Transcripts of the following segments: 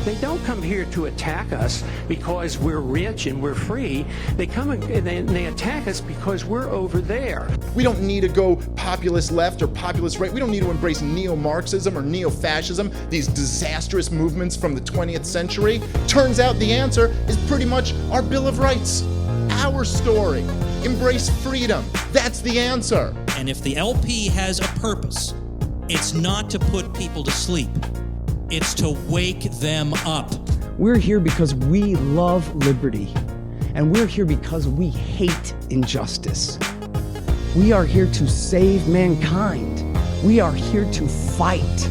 They don't come here to attack us because we're rich and we're free. They come and they attack us because we're over there. We don't need to go populist left or populist right. We don't need to embrace neo-Marxism or neo-fascism, these disastrous movements from the 20th century. Turns out the answer is pretty much our Bill of Rights, our story. Embrace freedom. That's the answer. And if the LP has a purpose, it's not to put people to sleep. It's to wake them up. We're here because we love liberty, and we're here because we hate injustice. We are here to save mankind. We are here to fight.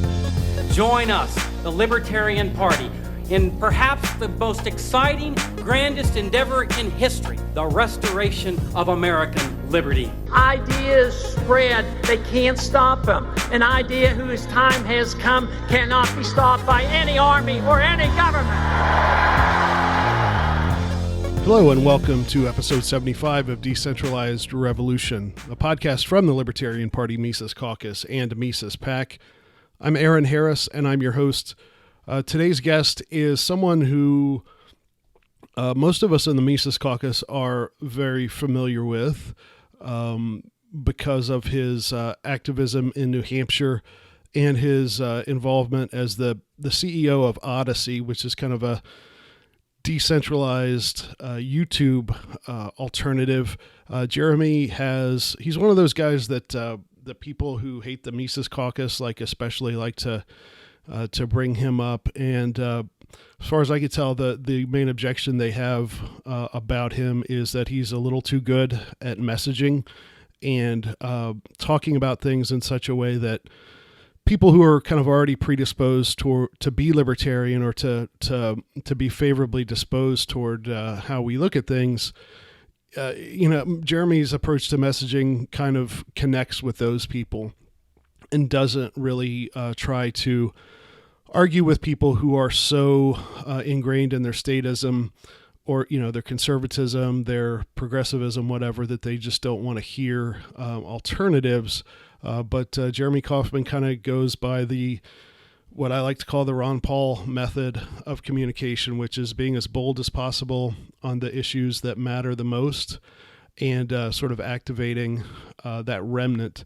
Join us, the Libertarian Party, in perhaps the most exciting, grandest endeavor in history, the restoration of American liberty. Ideas spread, they can't stop them. An idea whose time has come cannot be stopped by any army or any government. Hello and welcome to episode 75 of Decentralized Revolution, a podcast from the Libertarian Party Mises Caucus and Mises PAC. I'm Aaron Harris and I'm your host. Today's guest is someone who most of us in the Mises Caucus are very familiar with because of his activism in New Hampshire and his involvement as the CEO of Odyssey, which is kind of a decentralized YouTube alternative. Jeremy he's one of those guys that the people who hate the Mises Caucus especially like to bring him up. And as far as I can tell, the main objection they have about him is that he's a little too good at messaging and talking about things in such a way that people who are kind of already predisposed to be libertarian or to be favorably disposed toward how we look at things, Jeremy's approach to messaging kind of connects with those people and doesn't really try to argue with people who are so ingrained in their statism or, their conservatism, their progressivism, whatever, that they just don't want to hear alternatives. But Jeremy Kauffman kind of goes by what I like to call the Ron Paul method of communication, which is being as bold as possible on the issues that matter the most and sort of activating that remnant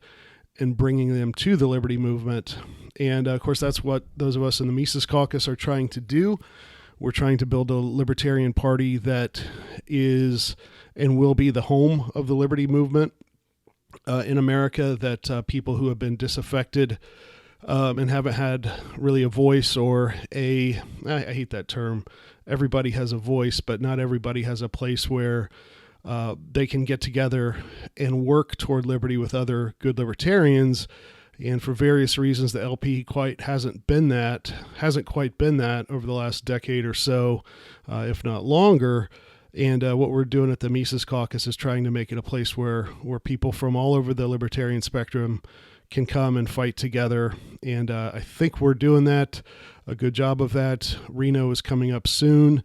and bringing them to the liberty movement. And of course, that's what those of us in the Mises Caucus are trying to do. We're trying to build a libertarian party that is and will be the home of the liberty movement in America, that people who have been disaffected and haven't had really a voice or I hate that term. Everybody has a voice, but not everybody has a place where they can get together and work toward liberty with other good libertarians. And for various reasons, the LP hasn't quite been that over the last decade or so, if not longer. And what we're doing at the Mises Caucus is trying to make it a place where people from all over the libertarian spectrum can come and fight together. And I think we're doing that, a good job of that. Reno is coming up soon.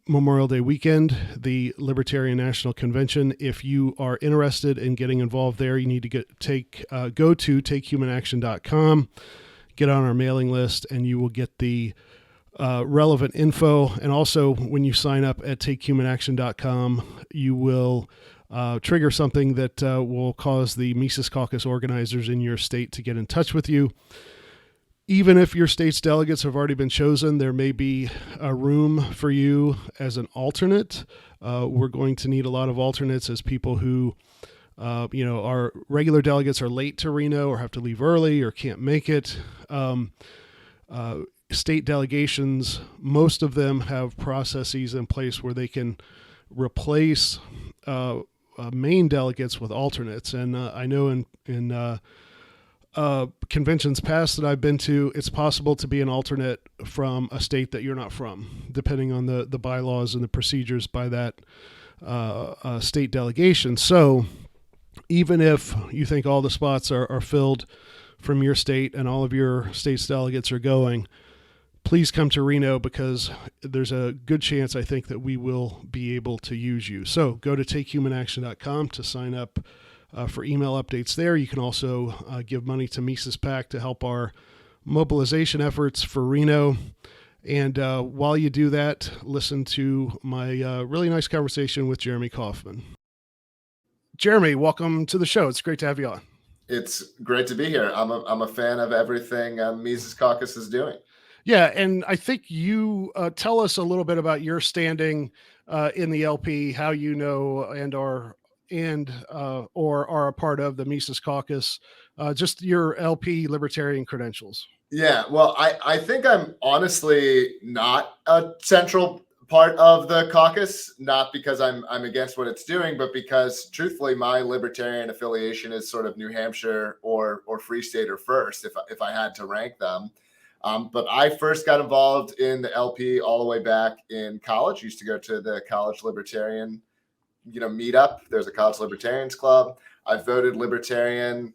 Memorial Day weekend, the Libertarian National Convention. If you are interested in getting involved there, you need to go to takehumanaction.com, get on our mailing list, and you will get the relevant info. And also, when you sign up at takehumanaction.com, you will trigger something that will cause the Mises Caucus organizers in your state to get in touch with you. Even if your state's delegates have already been chosen, there may be a room for you as an alternate. We're going to need a lot of alternates as people who, our regular delegates are late to Reno or have to leave early or can't make it. State delegations, most of them have processes in place where they can replace main delegates with alternates. And I know in conventions past that I've been to, it's possible to be an alternate from a state that you're not from, depending on the bylaws and the procedures by that state delegation. So even if you think all the spots are filled from your state and all of your state's delegates are going, please come to Reno, because there's a good chance, I think, that we will be able to use you. So go to takehumanaction.com to sign up for email updates there. You can also give money to Mises PAC to help our mobilization efforts for Reno. And while you do that, listen to my really nice conversation with Jeremy Kauffman. Jeremy, welcome to the show. It's great to have you on. It's great to be here. I'm a fan of everything Mises Caucus is doing. Yeah, and I think you tell us a little bit about your standing in the LP, how you know or are a part of the Mises Caucus, just your LP libertarian credentials. Yeah, well, I think I'm honestly not a central part of the caucus, not because I'm against what it's doing, but because truthfully, my libertarian affiliation is sort of New Hampshire or Free State or first, if I had to rank them. But I first got involved in the LP all the way back in college. Used to go to the college libertarian, meetup. There's a college libertarians club. I voted libertarian,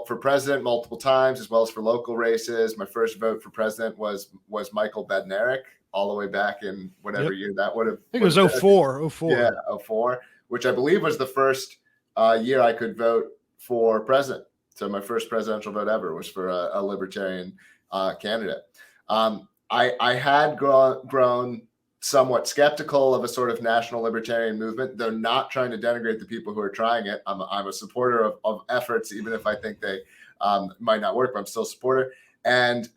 for president multiple times, as well as for local races. My first vote for president was Michael Bednarik, all the way back in whatever year that would have. I think it was 04. Yeah, 04, which I believe was the first year I could vote for president. So my first presidential vote ever was for a libertarian candidate. I had grown somewhat skeptical of a sort of national libertarian movement, though not trying to denigrate the people who are trying it. I'm a supporter of efforts, even if I think they might not work, but I'm still a supporter. And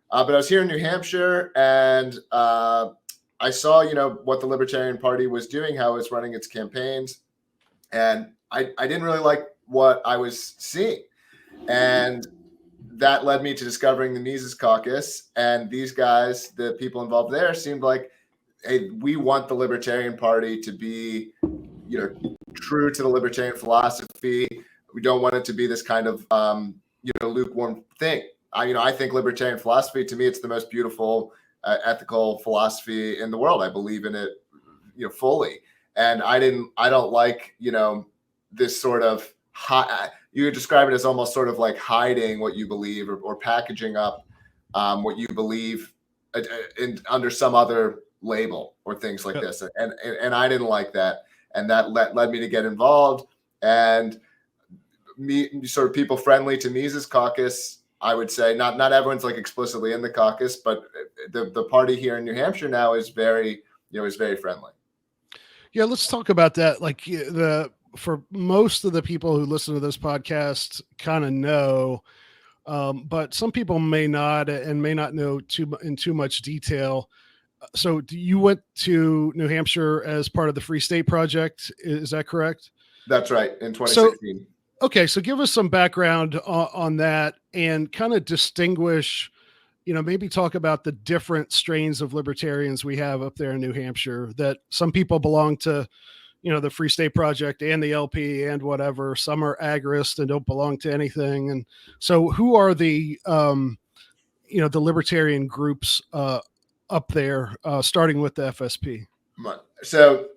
but I was here in New Hampshire, and I saw, what the Libertarian Party was doing, how it was running its campaigns, and I didn't really like what I was seeing. And that led me to discovering the Mises Caucus, and these guys, the people involved there, seemed like, hey, we want the Libertarian Party to be, true to the libertarian philosophy. We don't want it to be this kind of, lukewarm thing. I think libertarian philosophy, to me, it's the most beautiful ethical philosophy in the world. I believe in it, fully. And I don't like, this sort of you would describe it as almost sort of like hiding what you believe or packaging up what you believe under some other label or things like this. And I didn't like that. And that led me to get involved and sort of people friendly to Mises Caucus. I would say not everyone's like explicitly in the caucus, but the party here in New Hampshire now is very friendly. Yeah, let's talk about that. Like for most of the people who listen to this podcast kind of know, but some people may not and may not know in too much detail. So you went to New Hampshire as part of the Free State Project. Is that correct? That's right. In 2016. Okay, so give us some background on that and kind of distinguish, maybe talk about the different strains of libertarians we have up there in New Hampshire, that some people belong to, the Free State Project and the LP and whatever. Some are agorist and don't belong to anything. And so who are the, the libertarian groups up there, starting with the FSP? So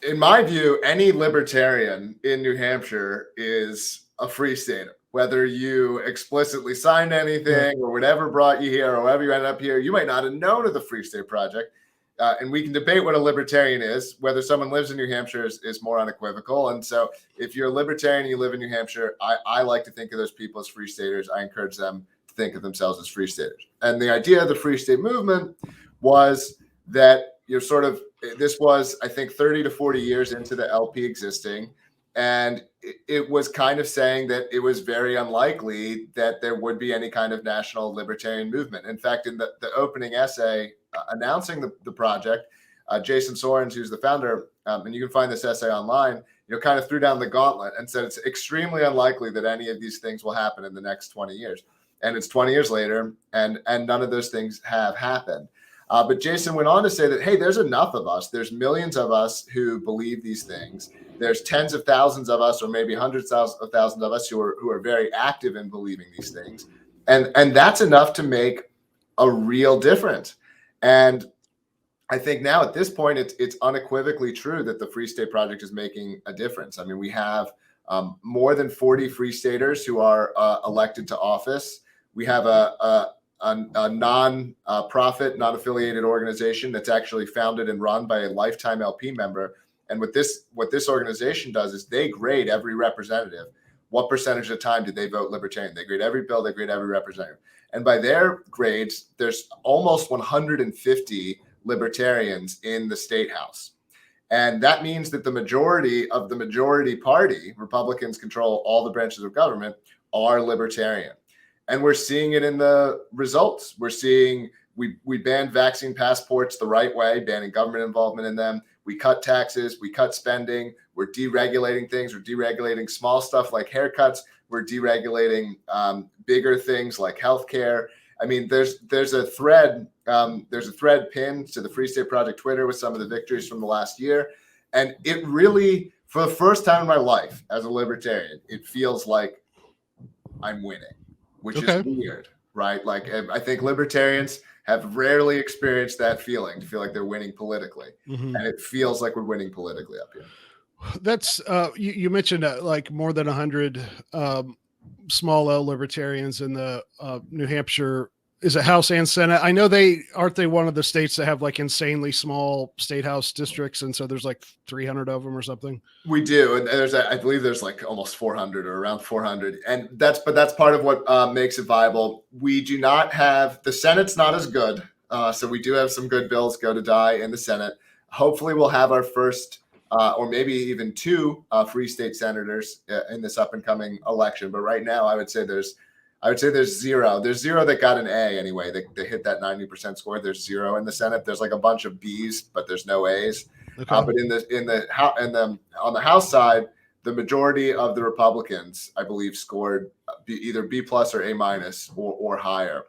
in my view, any libertarian in New Hampshire is a free stater. Whether you explicitly signed anything or whatever brought you here or however you ended up here, you might not have known of the Free State Project. And we can debate what a libertarian is. Whether someone lives in New Hampshire is more unequivocal. And so if you're a libertarian and you live in New Hampshire, I like to think of those people as free staters. I encourage them to think of themselves as free staters. And the idea of the Free State movement was that this was, I think, 30 to 40 years into the LP existing. And it was kind of saying that it was very unlikely that there would be any kind of national libertarian movement. In fact, in the opening essay announcing the project, Jason Sorens, who's the founder, and you can find this essay online, kind of threw down the gauntlet and said it's extremely unlikely that any of these things will happen in the next 20 years. And it's 20 years later, and none of those things have happened. But Jason went on to say that, hey, there's enough of us. There's millions of us who believe these things. There's tens of thousands of us, or maybe hundreds of thousands of us who are very active in believing these things. And that's enough to make a real difference. And I think now at this point, it's unequivocally true that the Free State Project is making a difference. I mean, we have more than 40 Free Staters who are elected to office. We have a non-profit, non-affiliated organization that's actually founded and run by a lifetime LP member. And what this organization does is they grade every representative what percentage of the time did they vote Libertarian? They grade every bill, they grade every representative. And by their grades, there's almost 150 Libertarians in the state house. And that means that the majority of the majority party, Republicans control all the branches of government, are Libertarian. And we're seeing it in the results. We're seeing we banned vaccine passports the right way, banning government involvement in them. We cut taxes, we cut spending, we're deregulating things, we're deregulating small stuff like haircuts, we're deregulating bigger things like healthcare. I mean, there's a thread pinned to the Free State Project Twitter with some of the victories from the last year. And it really, for the first time in my life as a libertarian, it feels like I'm winning, which is weird, right? Like, I think libertarians have rarely experienced that feeling, to feel like they're winning politically. And it feels like we're winning politically up here. That's you mentioned like more than 100 small L libertarians in the New Hampshire. Is it House and Senate? I know aren't they one of the states that have like insanely small state house districts, and so there's like 300 of them or something. We do, and I believe there's like almost 400 or around 400, and that's part of what makes it viable. We do not have the Senate's not as good, so we do have some good bills go to die in the Senate. Hopefully, we'll have our first or maybe even two free state senators in this up and coming election. But right now, I would say there's zero. There's zero that got an A anyway. They hit that 90% score. There's zero in the Senate. There's like a bunch of Bs, but there's no A's. But on the House side, the majority of the Republicans, I believe, scored either B+ or A- or higher.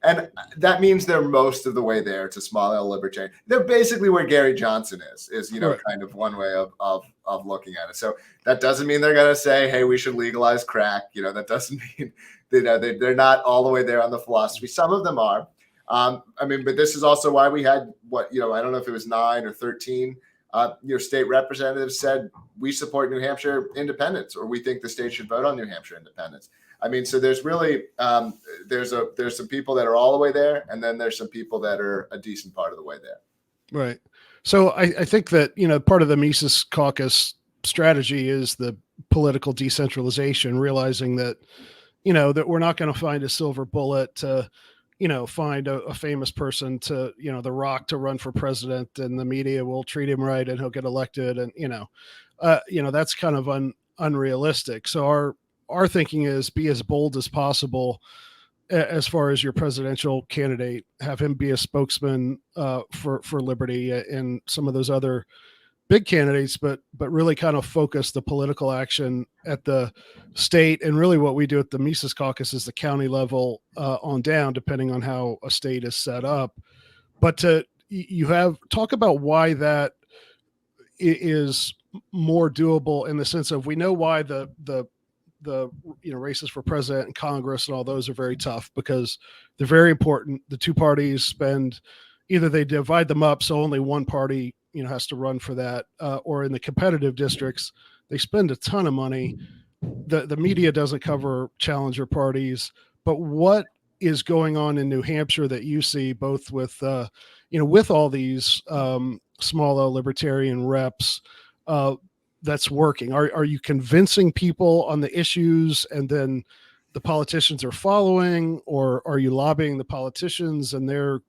And that means they're most of the way there to small L libertarian. They're basically where Gary Johnson is right. Kind of one way of looking at it. So that doesn't mean they're going to say, hey, we should legalize crack. That doesn't mean they're not all the way there on the philosophy. Some of them are. But this is also why we had I don't know if it was 9 or 13 state representatives said we support New Hampshire independence, or we think the state should vote on New Hampshire independence. So there's really there's some people that are all the way there, and then there's some people that are a decent part of the way there. Right. So I think that part of the Mises Caucus strategy is the political decentralization, realizing that that we're not going to find a silver bullet to find a famous person to The Rock to run for president, and the media will treat him right and he'll get elected, and that's kind of unrealistic. So our thinking is be as bold as possible as far as your presidential candidate, have him be a spokesman for liberty and some of those other big candidates, but really kind of focus the political action at the state. And really what we do at the Mises Caucus is the county level on down, depending on how a state is set up. But talk about why that is more doable, in the sense of, we know why the races for president and Congress and all those are very tough, because they're very important. The two parties spend, either they divide them up so only one party has to run for that, or in the competitive districts they spend a ton of money. The media doesn't cover challenger parties. But what is going on in New Hampshire that you see, both with with all these small L libertarian reps, that's working? Are you convincing people on the issues and then the politicians are following, or are you lobbying the politicians and or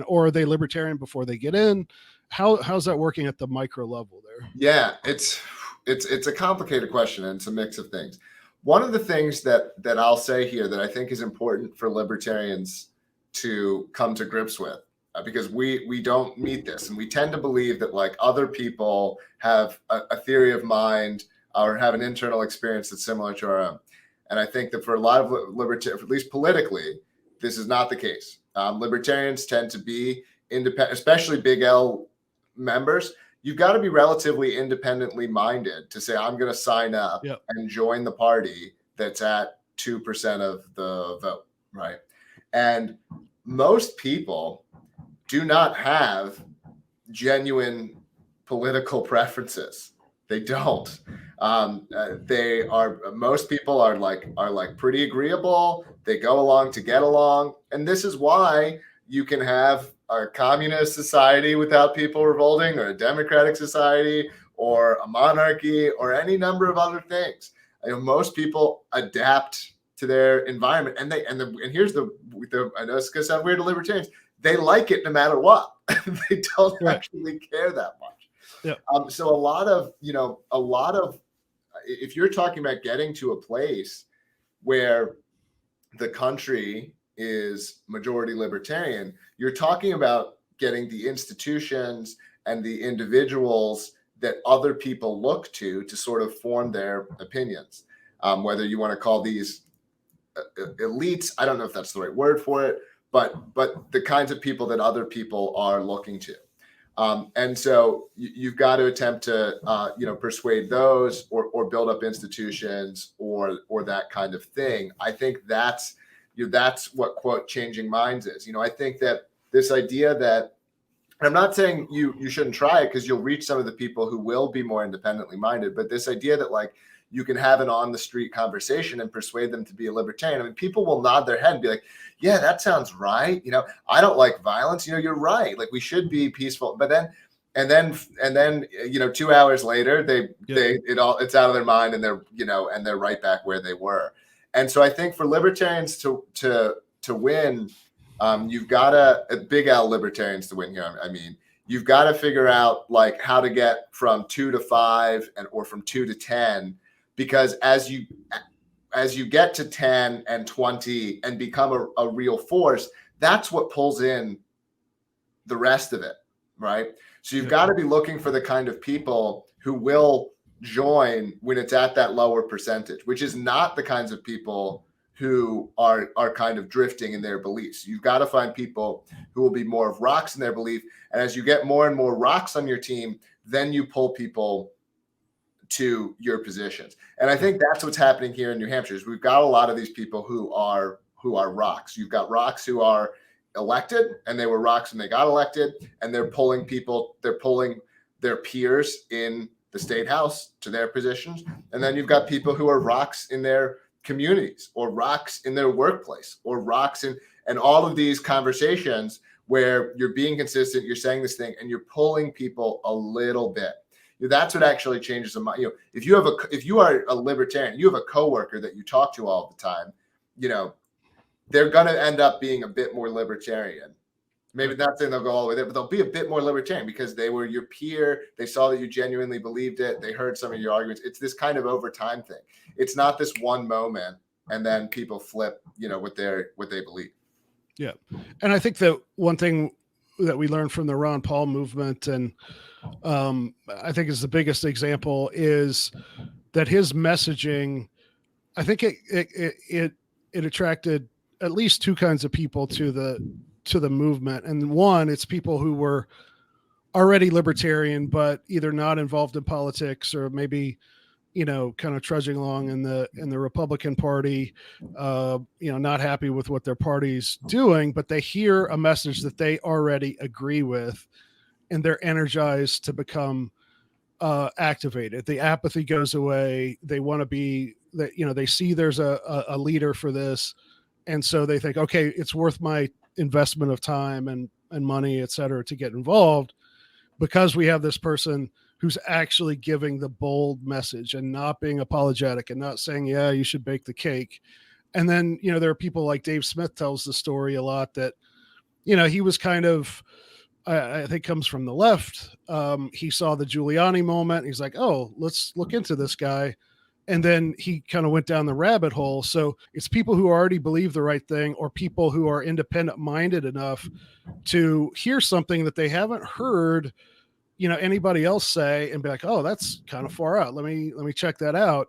are they libertarian before they get in? How's that working at the micro level there? Yeah, it's a complicated question, and it's a mix of things. One of the things that I'll say here that I think is important for libertarians to come to grips with, because we don't meet this, and we tend to believe that like other people have a theory of mind or have an internal experience that's similar to our own. And I think that for a lot of libertarians, at least politically, this is not the case. Libertarians tend to be independent, especially big L members. You've got to be relatively independently minded to say, I'm going to sign up and join the party that's at 2% of the vote, right? And most people do not have genuine political preferences. They don't. Most people are like pretty agreeable. They go along to get along. And this is why you can have a communist society without people revolting, or a democratic society, or a monarchy, or any number of other things. Most people adapt to their environment, and here's the I know it's gonna sound weird to libertarians. They like it no matter what. They don't actually care that much. Yeah. So a lot of if you're talking about getting to a place where the country is majority libertarian, you're talking about getting the institutions and the individuals that other people look to sort of form their opinions. Whether you want to call these elites, I don't know if that's the right word for it, but the kinds of people that other people are looking to. And so you've got to attempt to, persuade those or build up institutions or that kind of thing. I think that's what, quote, changing minds is. I think that this idea that, and I'm not saying you shouldn't try it because you'll reach some of the people who will be more independently minded, but this idea that like you can have an on the street conversation and persuade them to be a libertarian. I mean, people will nod their head and be like, yeah, that sounds right. I don't like violence. You're right. Like we should be peaceful. But then 2 hours later, it's out of their mind and they're right back where they were. And so I think for libertarians to win, you've got to big L libertarians to win here. I mean, you've got to figure out like how to get from 2 to 5 or from 2 to 10, because as you get to 10 and 20 and become a real force, that's what pulls in the rest of it, right? So you've got to be looking for the kind of people who will join when it's at that lower percentage, which is not the kinds of people who are kind of drifting in their beliefs. You've got to find people who will be more of rocks in their belief. And as you get more and more rocks on your team, then you pull people to your positions. And I think that's what's happening here in New Hampshire is we've got a lot of these people who are rocks. You've got rocks who are elected and they were rocks when they got elected, and they're pulling their peers in the state house to their positions. And then you've got people who are rocks in their communities or rocks in their workplace or rocks and all of these conversations where you're being consistent, you're saying this thing and you're pulling people a little bit. That's what actually changes the mind. If you are a libertarian, you have a coworker that you talk to all the time, they're going to end up being a bit more libertarian. Maybe not saying they'll go all the way there, but they'll be a bit more libertarian because they were your peer. They saw that you genuinely believed it. They heard some of your arguments. It's this kind of over time thing. It's not this one moment and then people flip, what they believe. Yeah. And I think that one thing that we learned from the Ron Paul movement, and I think is the biggest example, is that his messaging, I think it attracted at least two kinds of people to the movement. And one, it's people who were already libertarian, but either not involved in politics or maybe, kind of trudging along in the Republican Party, not happy with what their party's doing, but they hear a message that they already agree with and they're energized to become activated. The apathy goes away. They want to be that, they see there's a leader for this. And so they think, okay, it's worth my investment of time and money, et cetera, to get involved because we have this person who's actually giving the bold message and not being apologetic and not saying, yeah, you should bake the cake. And then, there are people like Dave Smith tells the story a lot that, he was kind of, I think comes from the left. He saw the Giuliani moment. He's like, oh, let's look into this guy. And then he kind of went down the rabbit hole. So it's people who already believe the right thing or people who are independent minded enough to hear something that they haven't heard, anybody else say and be like, oh, that's kind of far out. Let me check that out.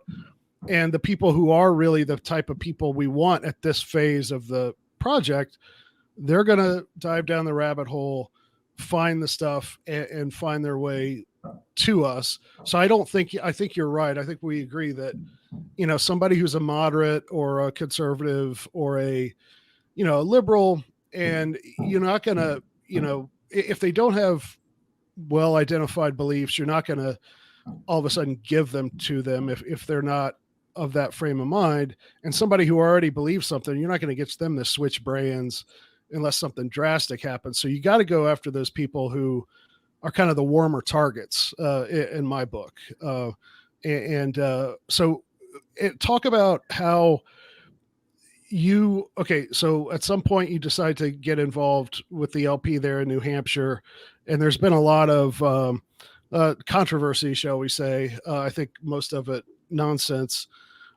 And the people who are really the type of people we want at this phase of the project, they're going to dive down the rabbit hole, find the stuff and find their way to us. So I think you're right. I think we agree that, somebody who's a moderate or a conservative or a liberal, and you're not going to, if they don't have well identified beliefs, you're not going to all of a sudden give them to them if they're not of that frame of mind. And somebody who already believes something, you're not going to get them to switch brands unless something drastic happens. So you got to go after those people who are kind of the warmer targets in my book. So talk about how so at some point you decide to get involved with the LP there in New Hampshire, and there's been a lot of controversy, shall we say, I think most of it nonsense,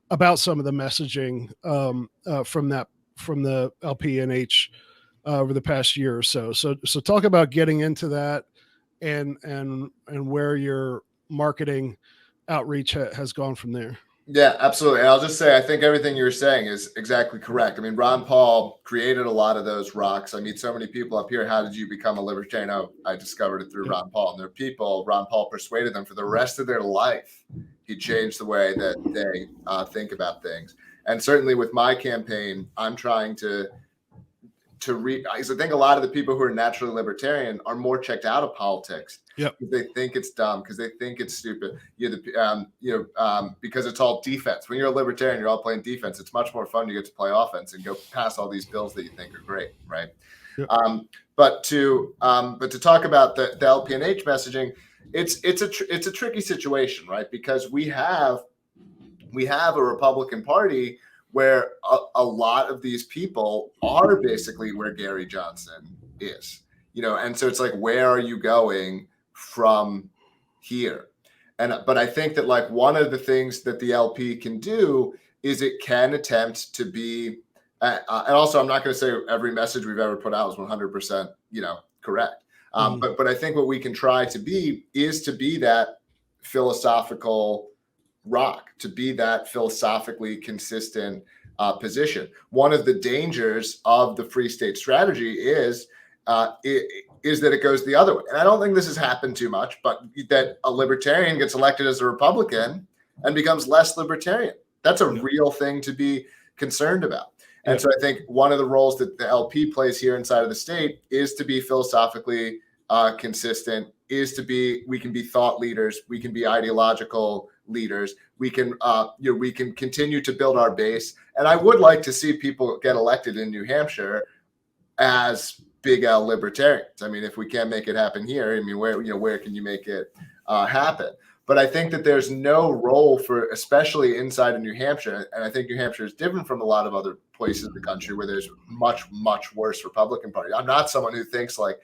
about some of the messaging from the LPNH over the past year or so. So talk about getting into that and where your marketing outreach has gone from there. Yeah, absolutely. And I'll just say, I think everything you were saying is exactly correct. I mean, Ron Paul created a lot of those rocks. I meet so many people up here. How did you become a libertarian? Oh, I discovered it through Ron Paul. And there are people, Ron Paul persuaded them for the rest of their life. He changed the way that they think about things. And certainly with my campaign, I'm trying to because I think a lot of the people who are naturally libertarian are more checked out of politics. Yep. They think it's dumb, because they think it's stupid. Because it's all defense. When you're a libertarian, you're all playing defense. It's much more fun to get to play offense and go pass all these bills that you think are great, right? Yep. But to talk about the LPNH messaging, it's a tricky situation, right? Because we have a Republican Party where a lot of these people are basically where Gary Johnson is, and so it's like, where are you going from here? But I think that, like, one of the things that the LP can do is it can attempt to be, and also I'm not going to say every message we've ever put out is 100%, correct. But I think what we can try to be is to be that philosophical rock, to be that philosophically consistent position. One of the dangers of the free state strategy is that it goes the other way. And I don't think this has happened too much, but that a libertarian gets elected as a Republican and becomes less libertarian. That's a real thing to be concerned about. And so I think one of the roles that the LP plays here inside of the state is to be philosophically consistent, we can be thought leaders, we can be ideological leaders, we can continue to build our base. And I would like to see people get elected in New Hampshire as big L libertarians. I mean, if we can't make it happen here, I mean, where can you make it happen? But I think that there's no role for, especially inside of New Hampshire, and I think New Hampshire is different from a lot of other places in the country where there's much, much worse Republican Party. I'm not someone who thinks like,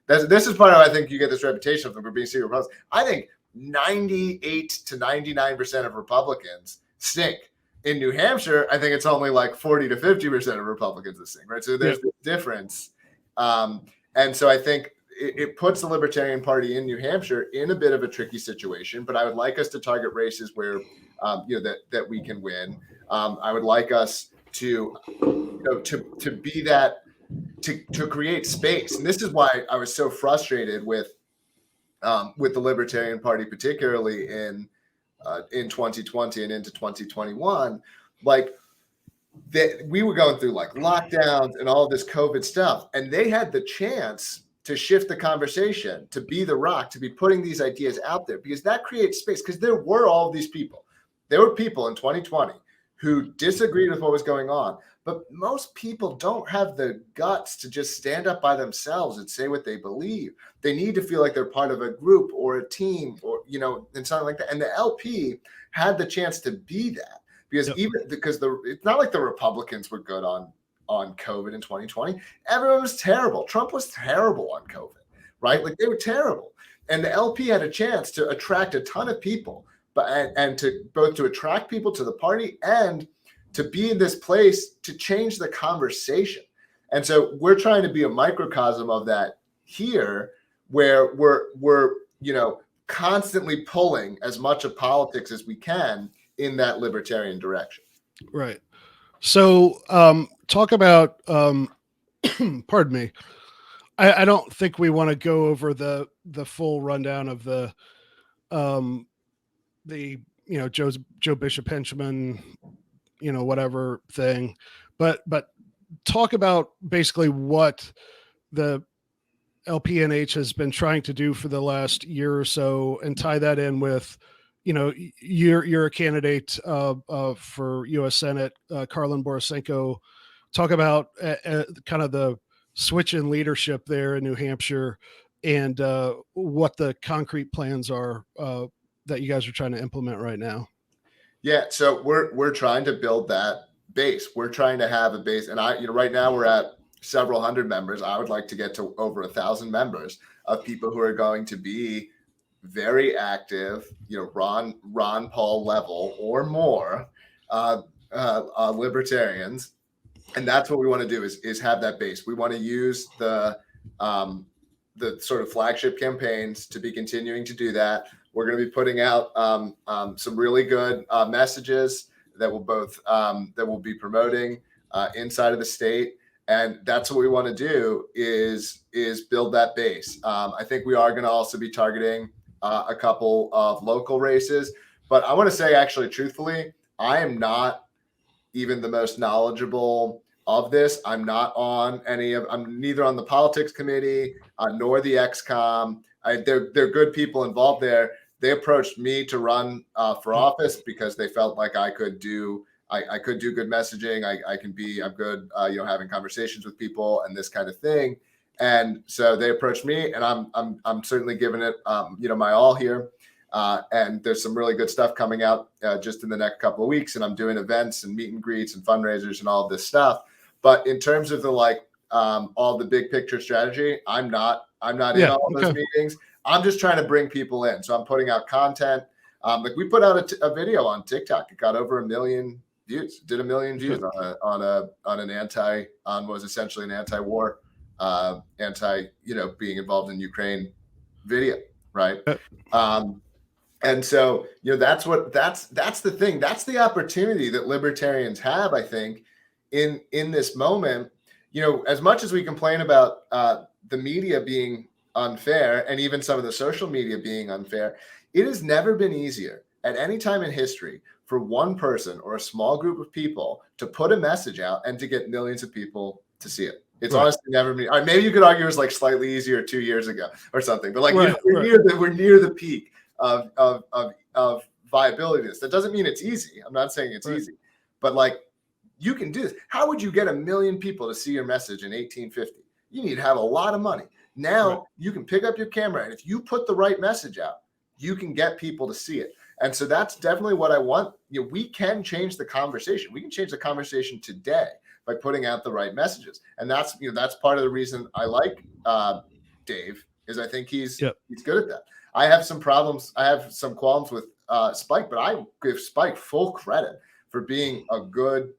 this is part of, I think you get this reputation of them for being secret Republicans. I think 98 to 99% of Republicans stink. In New Hampshire, I think it's only like 40 to 50% of Republicans that stink, right? So there's this difference. And so I think it puts the Libertarian Party in New Hampshire in a bit of a tricky situation, but I would like us to target races where, that we can win. I would like us to be that, to create space. And this is why I was so frustrated with the Libertarian Party, particularly in 2020 and into 2021, like that we were going through like lockdowns and all this COVID stuff, and they had the chance to shift the conversation, to be the rock, to be putting these ideas out there, because that creates space. Because there were all of these people. There were people in 2020 who disagreed with what was going on, but most people don't have the guts to just stand up by themselves and say what they believe. They need to feel like they're part of a group or a team, or and something like that. And the LP had the chance to be that, because it's not like the Republicans were good on COVID in 2020. Everyone was terrible. Trump was terrible on COVID, right? Like, they were terrible. And the LP had a chance to attract a ton of people, and to both to attract people to the party and to be in this place to change the conversation. And so we're trying to be a microcosm of that here, where we're constantly pulling as much of politics as we can in that libertarian direction. Right. So talk about, pardon me. I don't think we want to go over the full rundown of the Joe Bishop henchman, whatever thing, but talk about basically what the LPNH has been trying to do for the last year or so, and tie that in with, you're a candidate for U.S. Senate, Karlin Borisenko. Talk about kind of the switch in leadership there in New Hampshire, and what the concrete plans are that you guys are trying to implement right now. Yeah, so we're trying to build that base. We're trying to have a base, and right now we're at several hundred members. I would like to get to over 1,000 members of people who are going to be very active, Ron Paul level or more, libertarians, and that's what we want to do is have that base. We want to use the sort of flagship campaigns to be continuing to do that. We're going to be putting out some really good messages that will be promoting inside of the state, and that's what we want to do is build that base. I think we are going to also be targeting a couple of local races, but I want to say, actually, truthfully, I am not even the most knowledgeable of this. I'm neither on the politics committee nor the XCOM. They're good people involved there. They approached me to run for office because they felt like I could do good messaging. I'm good, having conversations with people and this kind of thing. And so they approached me, and I'm certainly giving it, my all here. And there's some really good stuff coming out just in the next couple of weeks. And I'm doing events and meet and greets and fundraisers and all of this stuff. But in terms of the all the big picture strategy, I'm not in all those meetings. I'm just trying to bring people in. So I'm putting out content. We put out a video on TikTok. It got over 1 million views. Did 1 million views on was essentially an anti-war, being involved in Ukraine video, right? And so, that's the thing. That's the opportunity that libertarians have, I think, in this moment. As much as we complain about the media being unfair and even some of the social media being unfair, it has never been easier at any time in history for one person or a small group of people to put a message out and to get millions of people to see it. It's honestly never been. Maybe you could argue it was slightly easier 2 years ago or something, but we're near the peak of viability. That doesn't mean it's easy. I'm not saying it's easy, but you can do this. How would you get 1 million people to see your message in 1850? You need to have a lot of money. Now you can pick up your camera, and if you put the right message out, you can get people to see it. And so that's definitely what I want. We can change the conversation. We can change the conversation today by putting out the right messages. And that's part of the reason I like Dave, is I think he's good at that. I have some problems. I have some qualms with Spike, but I give Spike full credit for being a good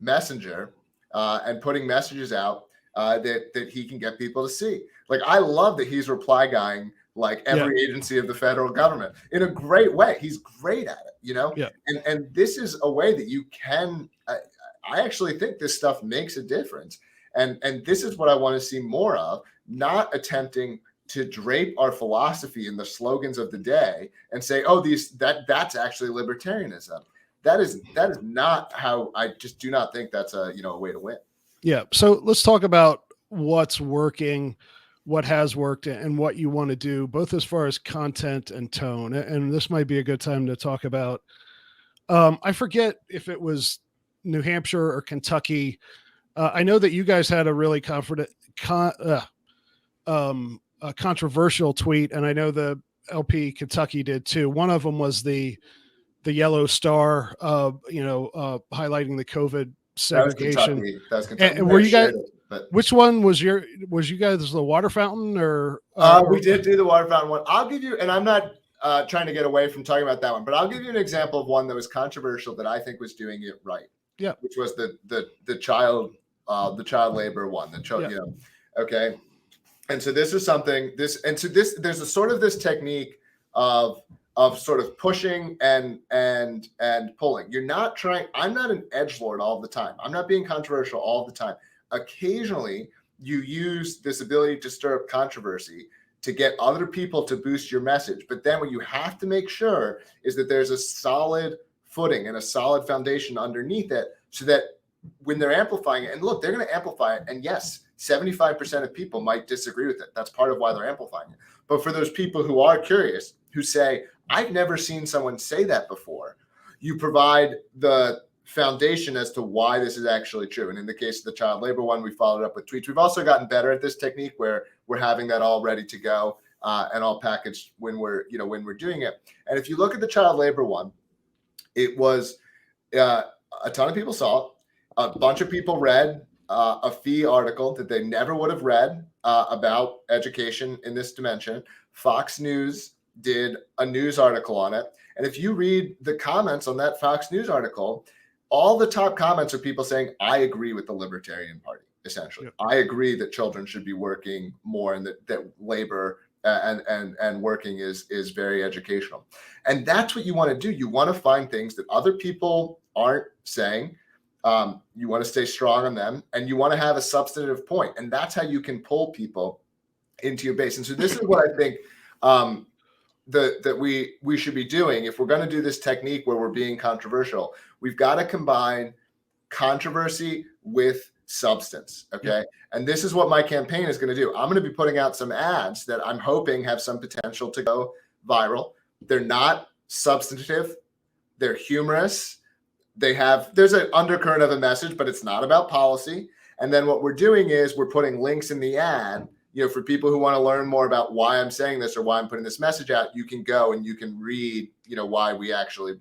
messenger and putting messages out that he can get people to see. I love that he's reply guying every agency of the federal government in a great way. He's great at it, and this is a way that you can, I actually think this stuff makes a difference. And this is what I want to see more of, not attempting to drape our philosophy in the slogans of the day and say, that's actually libertarianism. That is not how. I just do not think that's a way to win. Yeah. So let's talk about what's working, what has worked, and what you want to do, both as far as content and tone. And this might be a good time to talk about, I forget if it was New Hampshire or Kentucky. I know that you guys had a really controversial tweet, and I know the LP Kentucky did too. One of them was the yellow star, highlighting the COVID segregation. That's Kentucky. And were you guys? Which one was you guys, the water fountain or? We did do the water fountain one. I'll give you, and I'm not trying to get away from talking about that one, but I'll give you an example of one that was controversial that I think was doing it right. Yeah. Which was the child labor one. Okay. And so this is something. There's a sort of this technique of sort of pushing and pulling. You're not trying. I'm not an edgelord all the time. I'm not being controversial all the time. Occasionally, you use this ability to stir up controversy to get other people to boost your message. But then what you have to make sure is that there's a solid footing and a solid foundation underneath it, so that when they're amplifying it, and look, they're going to amplify it. And yes, 75% of people might disagree with it. That's part of why they're amplifying it. But for those people who are curious, who say, I've never seen someone say that before, you provide the foundation as to why this is actually true. And in the case of the child labor one, we followed up with tweets. We've also gotten better at this technique where we're having that all ready to go and all packaged when we're doing it. And if you look at the child labor one, It was a ton of people saw it. A bunch of people read a fee article that they never would have read about education in this dimension. Fox News did a news article on it. And if you read the comments on that Fox News article, all the top comments are people saying, I agree with the Libertarian Party, essentially. Yep. I agree that children should be working more and that labor and working is very educational. And that's what you want to do. You want to find things that other people aren't saying. You want to stay strong on them, and you want to have a substantive point. And that's how you can pull people into your base. And so this is what I think that we should be doing. If we're going to do this technique where we're being controversial, we've got to combine controversy with substance. Okay. Yeah. And this is what my campaign is going to do. I'm going to be putting out some ads that I'm hoping have some potential to go viral. They're not substantive. They're humorous. There's an undercurrent of a message, but it's not about policy. And then what we're doing is we're putting links in the ad, for people who want to learn more about why I'm saying this or why I'm putting this message out. You can go and you can read, why we actually,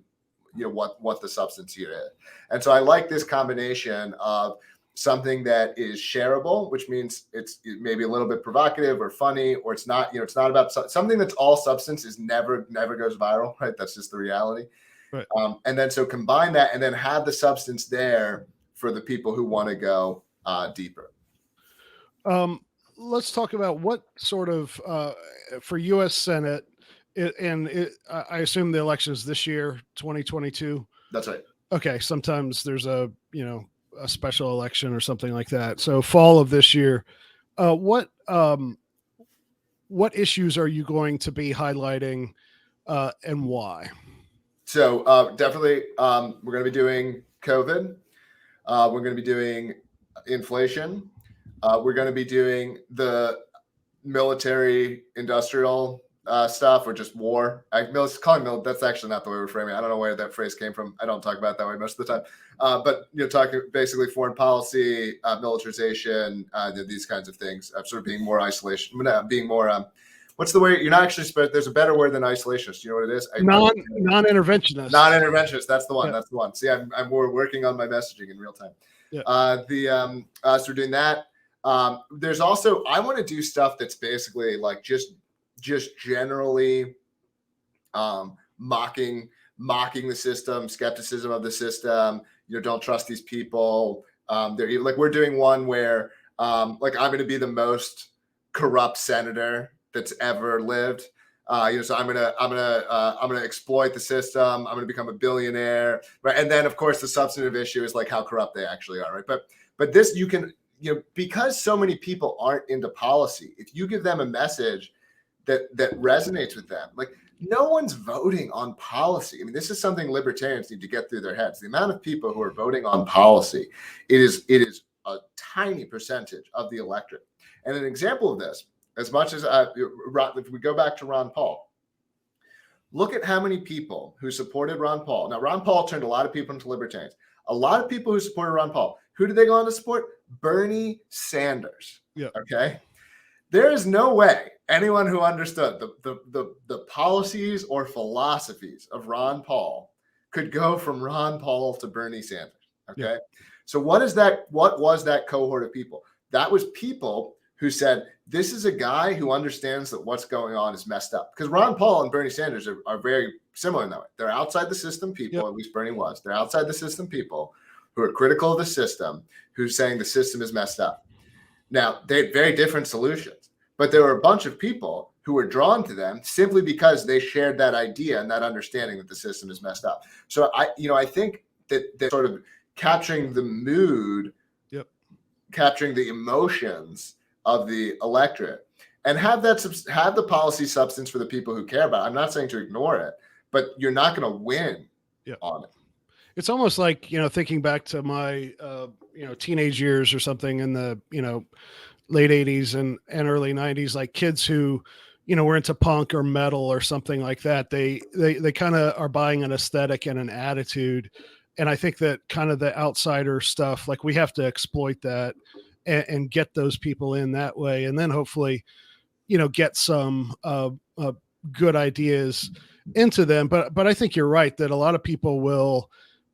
what the substance here is. And so I like this combination of something that is shareable, which means it's maybe a little bit provocative or funny, or it's not, it's not about something that's all substance is never goes viral, right? That's just the reality. Right. And then so combine that and then have the substance there for the people who want to go deeper. Let's talk about what sort of for U.S. Senate, I assume the election is this year, 2022. That's right. Okay. Sometimes there's a special election or something like that. So fall of this year, what issues are you going to be highlighting and why? So definitely we're going to be doing COVID. We're going to be doing inflation. We're going to be doing the military industrial stuff, or just war. That's actually not the way we're framing it. I don't know where that phrase came from. I don't talk about it that way most of the time. But talking basically foreign policy, militarization, these kinds of things. Sort of being more isolation, being more. What's the word? You're not actually. There's a better word than isolationist. Do you know what it is? Non-interventionist. Non-interventionist. That's the one. Yeah. That's the one. See, I'm working on my messaging in real time. Yeah. So we're doing that. There's also, I want to do stuff that's basically like just generally mocking the system, skepticism of the system. Don't trust these people. They're like, we're doing one where like I'm going to be the most corrupt senator that's ever lived. So I'm gonna exploit the system. I'm gonna become a billionaire, right? And then of course the substantive issue is like how corrupt they actually are, right? But this you can, because so many people aren't into policy, if you give them a message that resonates with them, like no one's voting on policy. I mean, this is something libertarians need to get through their heads. The amount of people who are voting on policy, it is a tiny percentage of the electorate. And an example of this, as much as if we go back to Ron Paul, look at how many people who supported Ron Paul. Now, Ron Paul turned a lot of people into libertarians. A lot of people who supported Ron Paul, who did they go on to support? Bernie Sanders. Yeah. Okay. There is no way anyone who understood the policies or philosophies of Ron Paul could go from Ron Paul to Bernie Sanders. Okay. Yeah. So what was that cohort of people? That was people who said, this is a guy who understands that what's going on is messed up. Because Ron Paul and Bernie Sanders are very similar in that way. They're outside the system people, yep. At least Bernie was. They're outside the system people who are critical of the system, who's saying the system is messed up. Now, they had very different solutions, but there were a bunch of people who were drawn to them simply because they shared that idea and that understanding that the system is messed up. So I think that sort of capturing the mood, yep. Capturing the emotions of the electorate, and have the policy substance for the people who care about it. I'm not saying to ignore it, but you're not going to win on it. It's almost like, thinking back to my, teenage years or something in the, late 80s and early 90s, like kids who, were into punk or metal or something like that. They kind of are buying an aesthetic and an attitude. And I think that kind of the outsider stuff, like we have to exploit that and get those people in that way. And then hopefully, get some good ideas. into them. But I think you're right that a lot of people will,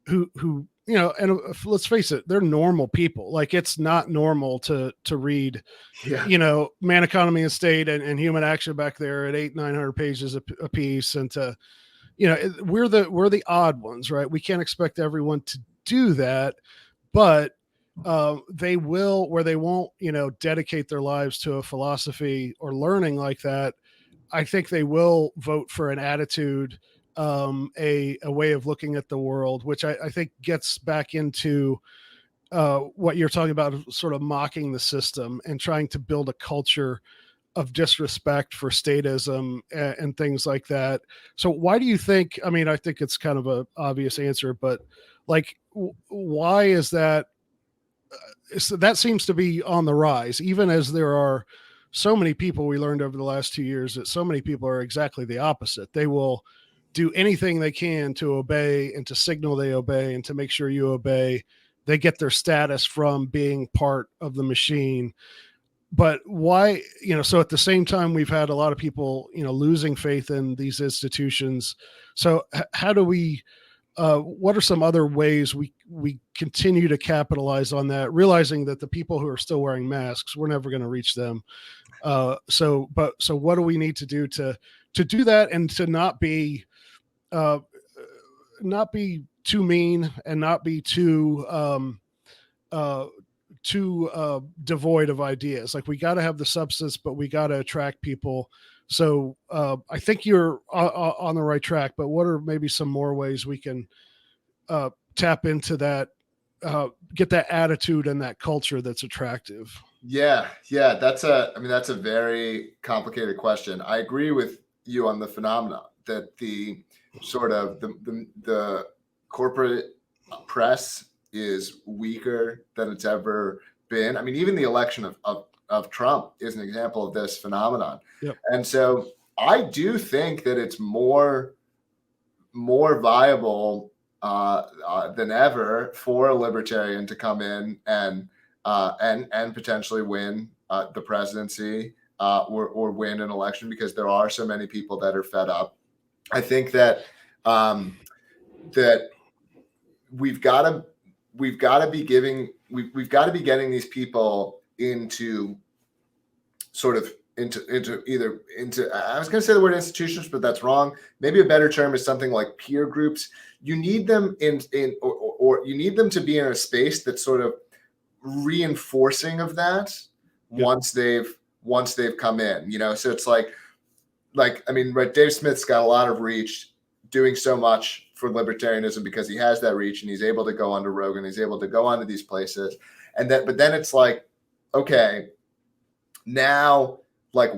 who you know, and let's face it, they're normal people. Like, it's not normal to read, Yeah. you know, Man, Economy, and State and Human Action back there at 800-900 pages a piece, and to, you know, we're the odd ones, right? We can't expect everyone to do that, but they will, where they won't, you know, dedicate their lives to a philosophy or learning like that. I think they will vote for an attitude, a way of looking at the world, which I think gets back into what you're talking about, sort of mocking the system and trying to build a culture of disrespect for statism and things like that. So why do you think, I mean, I think it's kind of a obvious answer, but like, why is that? So that seems to be on the rise, even as there are so many people, we learned over the last 2 years that so many people are exactly the opposite. They will do anything they can to obey and to signal they obey and to make sure you obey. They get their status from being part of the machine. But why, you know, so at the same time, we've had a lot of people, you know, losing faith in these institutions. So how do we, what are some other ways we continue to capitalize on that, realizing that the people who are still wearing masks, we're never going to reach them. So what do we need to do to do that, and to not be too mean and not be too devoid of ideas? Like, we got to have the substance, but we got to attract people. So I think you're on the right track, but what are maybe some more ways we can tap into that, get that attitude and that culture that's attractive? Yeah. That's a very complicated question. I agree with you on the phenomena that the sort of the corporate press is weaker than it's ever been. I mean, even the election of Trump is an example of this phenomenon. Yep. And so I do think that it's more viable than ever for a libertarian to come in and potentially win the presidency or win an election, because there are so many people that are fed up. I think that that we've got to be getting these people into sort of into I was going to say the word institutions, but that's wrong. Maybe a better term is something like peer groups. You need them or you need them to be in a space that's sort of reinforcing of that. Yeah. once they've come in, you know. So it's like I mean, right, Dave Smith's got a lot of reach, doing so much for libertarianism because he has that reach, and he's able to go onto Rogan, he's able to go onto these places, but then it's like, okay, now, like,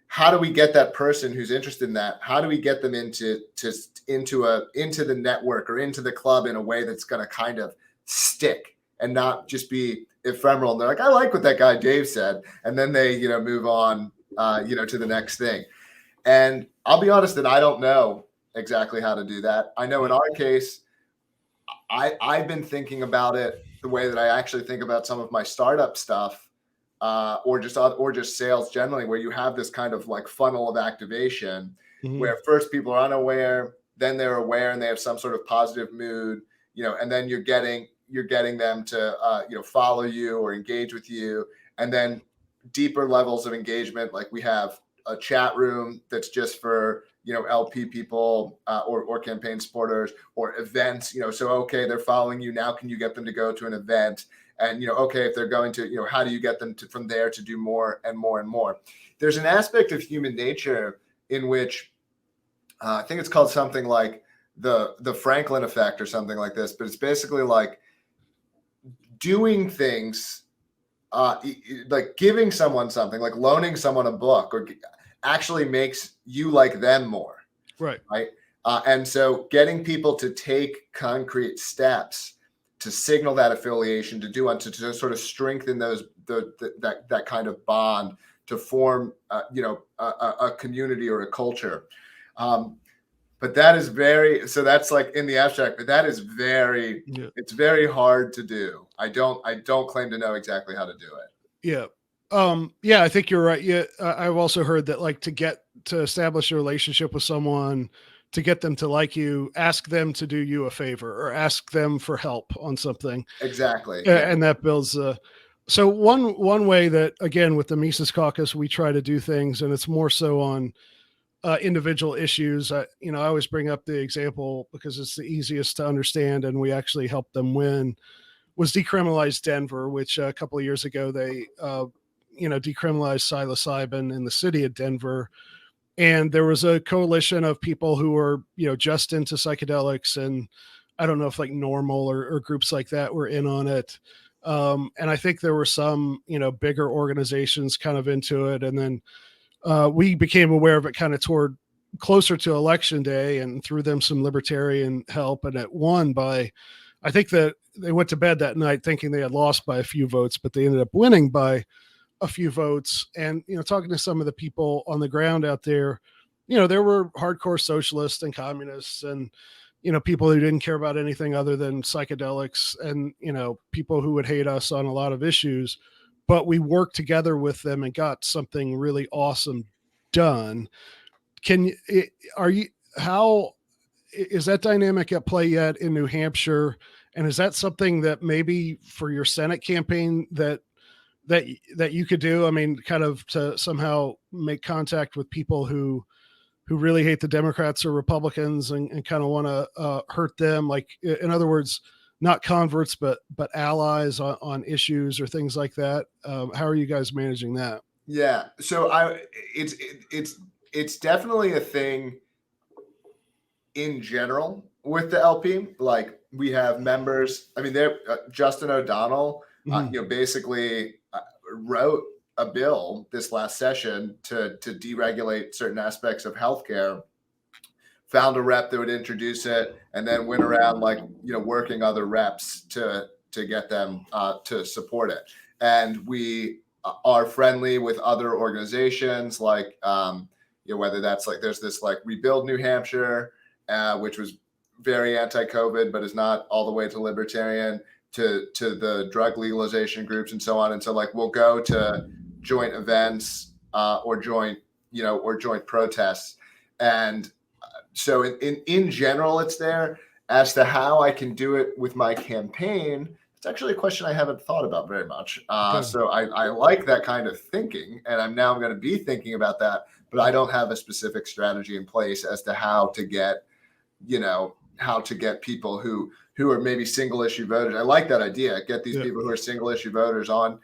how do we get that person who's interested in that? How do we get them into the network or into the club in a way that's going to kind of stick and not just be ephemeral? And they're like, I like what that guy Dave said, and then they, you know, move on, to the next thing. And I'll be honest that I don't know exactly how to do that. I know in our case, I've been thinking about it the way that I actually think about some of my startup stuff, or just sales generally, where you have this kind of like funnel of activation, Mm-hmm. where first people are unaware, then they're aware and they have some sort of positive mood, you know, and then you're getting them to follow you or engage with you, and then deeper levels of engagement, like we have a chat room that's just for, you know, LP people or campaign supporters, or events, you know. So okay, they're following you now, can you get them to go to an event? And, you know, okay, if they're going to, you know, how do you get them to from there to do more and more and more? There's an aspect of human nature in which I think it's called something like the Franklin effect or something like this, but it's basically like doing things, like giving someone something, like loaning someone a book, or actually makes you like them more. Right. And so getting people to take concrete steps to signal that affiliation, to sort of strengthen that kind of bond, to form a community or a culture. But that is that's like in the abstract, but that is it's very hard to do. I don't claim to know exactly how to do it. Yeah. I think you're right. Yeah. I've also heard that, like, to get to establish a relationship with someone, to get them to like you, ask them to do you a favor or ask them for help on something. Exactly. Yeah. And that builds so one way that, again, with the Mises Caucus, we try to do things, and it's more so on individual issues. I always bring up the example because it's the easiest to understand, and we actually helped them win, was Decriminalized Denver, which a couple of years ago, they, decriminalized psilocybin in the city of Denver. And there was a coalition of people who were, just into psychedelics, and I don't know if like Normal or groups like that were in on it. And I think there were some, bigger organizations kind of into it. And then we became aware of it kind of toward closer to election day, and threw them some libertarian help. And it won by, I think that they went to bed that night thinking they had lost by a few votes, but they ended up winning by a few votes. And, talking to some of the people on the ground out there, there were hardcore socialists and communists and, people who didn't care about anything other than psychedelics, and, people who would hate us on a lot of issues, but we worked together with them and got something really awesome done. How is that dynamic at play yet in New Hampshire? And is that something that maybe for your Senate campaign that you could do? I mean, kind of to somehow make contact with people who really hate the Democrats or Republicans and kind of want to hurt them. Like, in other words, not converts, but allies on issues or things like that. How are you guys managing that? Yeah. So it's definitely a thing in general with the LP. Like, we have members, I mean, they're Justin O'Donnell, basically wrote a bill this last session to deregulate certain aspects of healthcare, found a rep that would introduce it, and then went around working other reps to get them to support it. And we are friendly with other organizations whether that's there's this Rebuild New Hampshire, which was very anti-COVID, but is not all the way to libertarian, to the drug legalization groups and so on. And so we'll go to joint events or joint protests. And so in general, it's there. As to how I can do it with my campaign, it's actually a question I haven't thought about very much. So I like that kind of thinking, and I'm going to be thinking about that, but I don't have a specific strategy in place as to how to get people who are maybe single issue voters. I like that idea. Get these people who are single issue voters on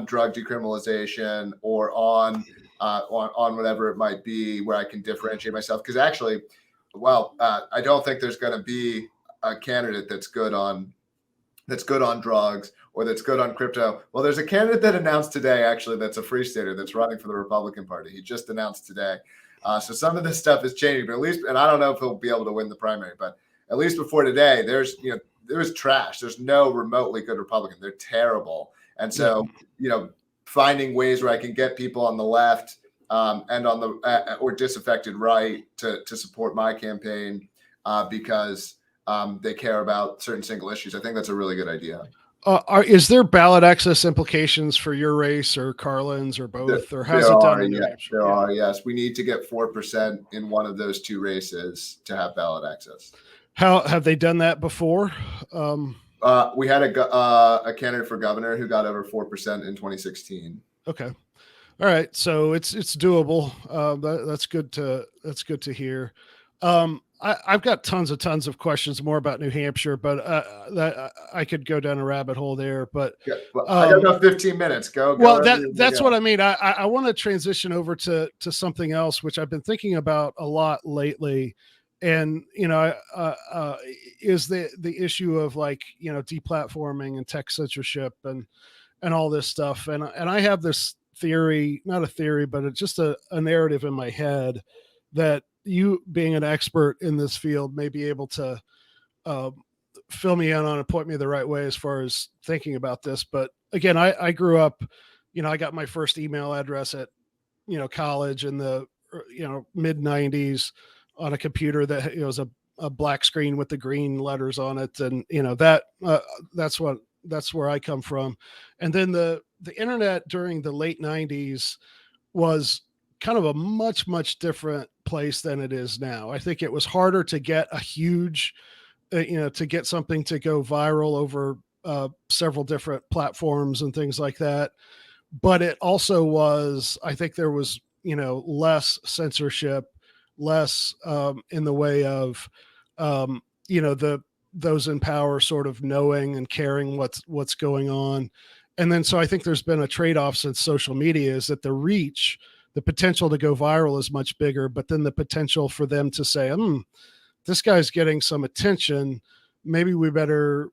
drug decriminalization or on whatever it might be, where I can differentiate myself. Because actually, I don't think there's going to be a candidate that's good on drugs or that's good on crypto. Well, there's a candidate that announced today, actually, that's a free stater that's running for the Republican Party. He just announced today. So some of this stuff is changing, but at least, and I don't know if he'll be able to win the primary, but at least before today, there's trash. There's no remotely good Republican. They're terrible. And so, finding ways where I can get people on the left and on the or disaffected right to support my campaign because they care about certain single issues. I think that's a really good idea. Is there ballot access implications for your race or Carlin's or both, or how's it done in New Hampshire? There are, yes. We need to get 4% in one of those two races to have ballot access. How have they done that before? We had a candidate for governor who got over 4% in 2016. Okay. All right. So it's doable. That's good to hear. I've got tons of questions more about New Hampshire, but I could go down a rabbit hole there. But I got about 15 minutes. Go. Well, that's what I mean. I want to transition over to something else, which I've been thinking about a lot lately, and is the issue of deplatforming and tech censorship and all this stuff. And I have this theory, not a theory, but it's just a narrative in my head that you, being an expert in this field, may be able to fill me in on and point me the right way as far as thinking about this. But again, I grew up, I got my first email address at, college in the, mid 90s on a computer that was a black screen with the green letters on it. And, that's where I come from. And then the internet during the late 90s was kind of a much, much different place than it is now. I think it was harder to get a huge, to get something to go viral over several different platforms and things like that. But it also was, I think there was, less censorship, less in the way of, those in power sort of knowing and caring what's going on. And then, so I think there's been a trade-off since social media, is that the reach, the potential to go viral is much bigger, but then the potential for them to say, this guy's getting some attention, maybe we better,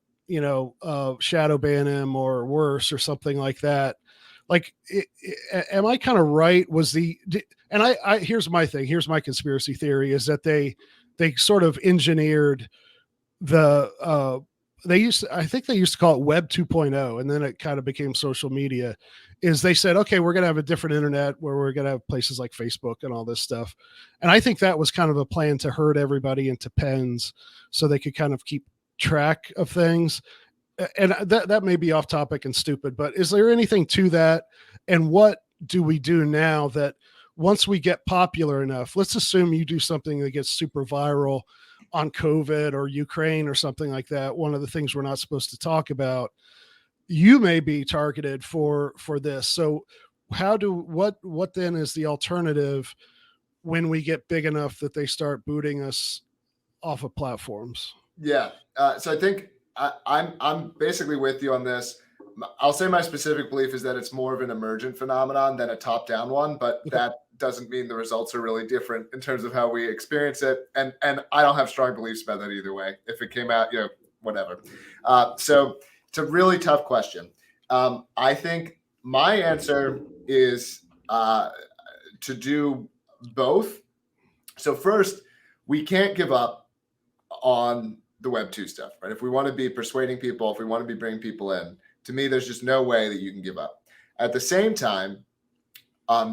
shadow ban him or worse or something like that. Like, am I kind of right? Here's my thing. Here's my conspiracy theory, is that they sort of engineered I think they used to call it Web 2.0, and then it kind of became social media. Is they said, okay, we're going to have a different internet where we're going to have places like Facebook and all this stuff. And I think that was kind of a plan to herd everybody into pens so they could kind of keep track of things. And that may be off topic and stupid, but is there anything to that? And what do we do now that once we get popular enough, let's assume you do something that gets super viral on COVID or Ukraine or something like that, one of the things we're not supposed to talk about, you may be targeted for this. So what then is the alternative when we get big enough that they start booting us off of platforms? Yeah. So I think I'm basically with you on this. I'll say my specific belief is that it's more of an emergent phenomenon than a top-down one, but that doesn't mean the results are really different in terms of how we experience it. And I don't have strong beliefs about that either way. If it came out, whatever. So it's a really tough question. I think my answer is to do both. So first, we can't give up on the Web 2 stuff, right? If we want to be persuading people, if we want to be bringing people in, to me, there's just no way that you can give up. At the same time,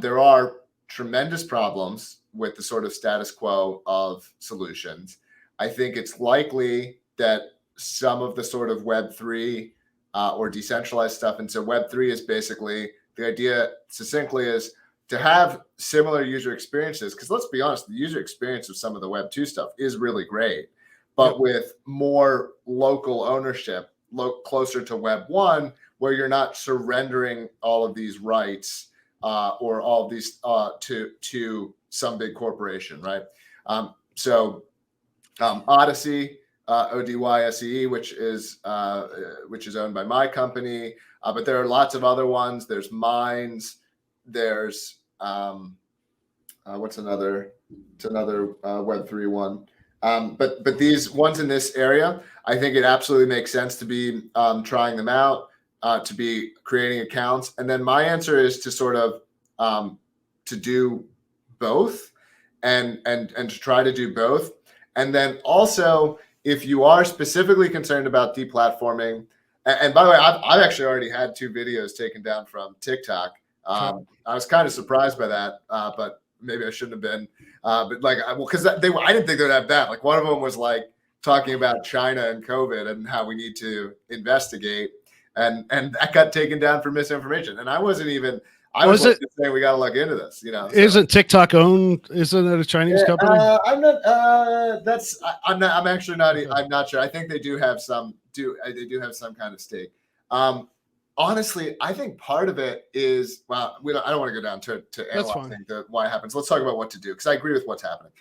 there are tremendous problems with the sort of status quo of solutions. I think it's likely that some of the sort of Web3 or decentralized stuff, and so Web3 is basically, the idea succinctly is to have similar user experiences, because let's be honest, the user experience of some of the Web 2 stuff is really great, but with more local ownership, closer to Web 1, where you're not surrendering all of these rights or all of these to some big corporation, right? Odyssey, ODYSE, which is owned by my company, but there are lots of other ones. There's Minds. There's what's another? It's another Web3 one. But these ones in this area, I think it absolutely makes sense to be trying them out, to be creating accounts. And then my answer is to sort of to do both and to try to do both. And then also, if you are specifically concerned about deplatforming, and by the way, I've actually already had 2 videos taken down from TikTok. I was kind of surprised by that, but maybe I shouldn't have been. But because I didn't think they'd have that. Like, one of them was like talking about China and COVID and how we need to investigate, and that got taken down for misinformation. And I wasn't even. I was just saying we got to look into this. So. Isn't TikTok owned? Isn't it a Chinese company? I'm not. I'm actually not. I'm not sure. I think they do have some. They do have some kind of stake. Honestly, I think part of it is, well, I don't want to go down to analyzing why it happens. Let's talk about what to do, because I agree with what's happening.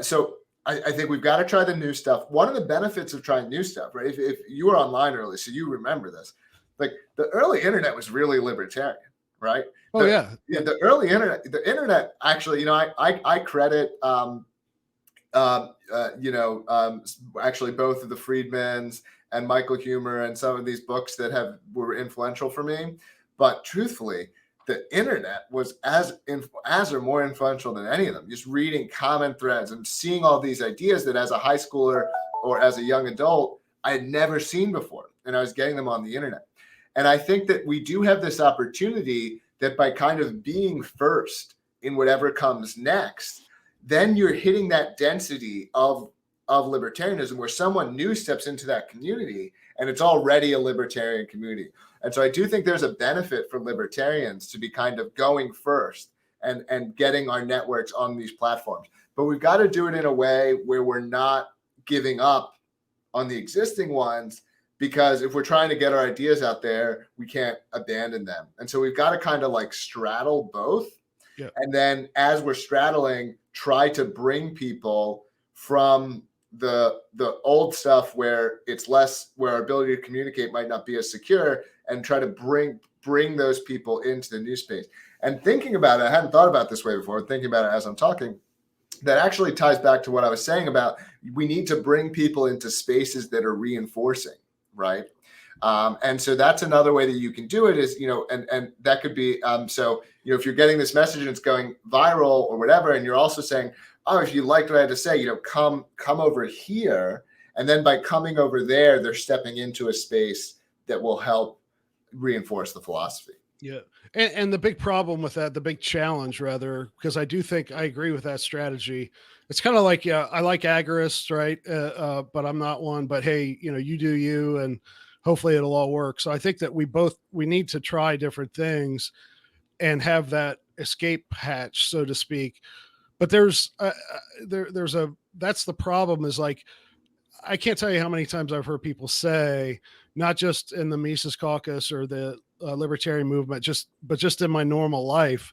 So I think we've got to try the new stuff. One of the benefits of trying new stuff, right? If you were online early, so you remember this, like the early internet was really libertarian, right? The early internet, the internet actually, I credit, actually both of the Friedmans and Michael Huemer and some of these books that were influential for me. But truthfully, the internet was as or more influential than any of them. Just reading comment threads and seeing all these ideas that as a high schooler or as a young adult, I had never seen before. And I was getting them on the internet. And I think that we do have this opportunity that by kind of being first in whatever comes next, then you're hitting that density of libertarianism where someone new steps into that community and it's already a libertarian community. And so I do think there's a benefit for libertarians to be kind of going first and getting our networks on these platforms. But we've got to do it in a way where we're not giving up on the existing ones, because if we're trying to get our ideas out there, we can't abandon them. And so we've got to kind of like straddle both. Yeah. And then as we're straddling, try to bring people from the old stuff where it's less, where our ability to communicate might not be as secure, and try to bring those people into the new space. And thinking about it, I hadn't thought about it this way before, thinking about it as I'm talking, that actually ties back to what I was saying about we need to bring people into spaces that are reinforcing, right? And so that's another way that you can do it is, and that could be, so, if you're getting this message and it's going viral or whatever, and you're also saying, oh, if you liked what I had to say, come over here. And then by coming over there, they're stepping into a space that will help reinforce the philosophy. Yeah. And the big problem with that, the big challenge rather, because I do think I agree with that strategy. It's kind of like, I like agorists, right? But I'm not one, but hey, you do you, and hopefully it'll all work. So I think that we need to try different things and have that escape hatch, so to speak. But that's the problem, is like, I can't tell you how many times I've heard people say, not just in the Mises caucus or the libertarian movement, but just in my normal life,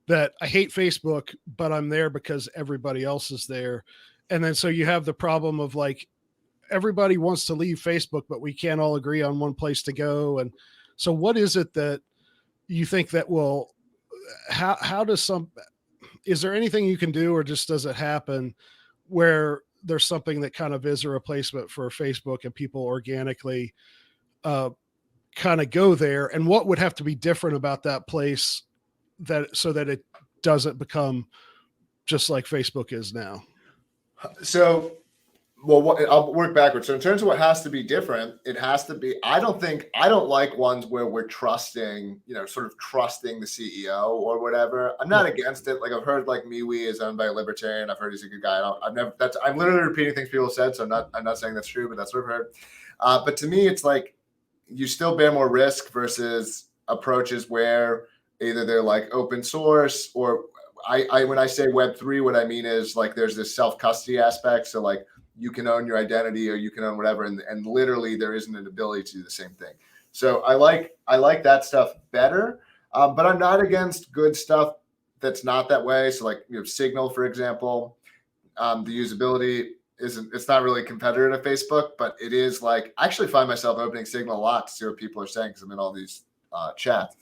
that I hate Facebook, but I'm there because everybody else is there. And then, so you have the problem of like, everybody wants to leave Facebook, but we can't all agree on one place to go. And so what is it that you think that will, is there anything you can do, or just does it happen where there's something that kind of is a replacement for Facebook and people organically kind of go there? And what would have to be different about that place so that it doesn't become just like Facebook is now? So, I'll work backwards. So in terms of what has to be different, it has to be, I don't like ones where we're trusting, sort of trusting the CEO or whatever. I'm not against it. Like I've heard like MeWe is owned by a libertarian. I've heard he's a good guy. I'm literally repeating things people have said. So I'm not saying that's true, but that's what I've heard. But to me, it's like, you still bear more risk versus approaches where either they're like open source, or when I say Web3, what I mean is like, there's this self-custody aspect. So like, you can own your identity, or you can own whatever. And literally there isn't an ability to do the same thing. So I like that stuff better, but I'm not against good stuff that's not that way. So like, Signal, for example, the usability it's not really a competitor to Facebook, but it is like, I actually find myself opening Signal a lot to see what people are saying, because I'm in all these chats.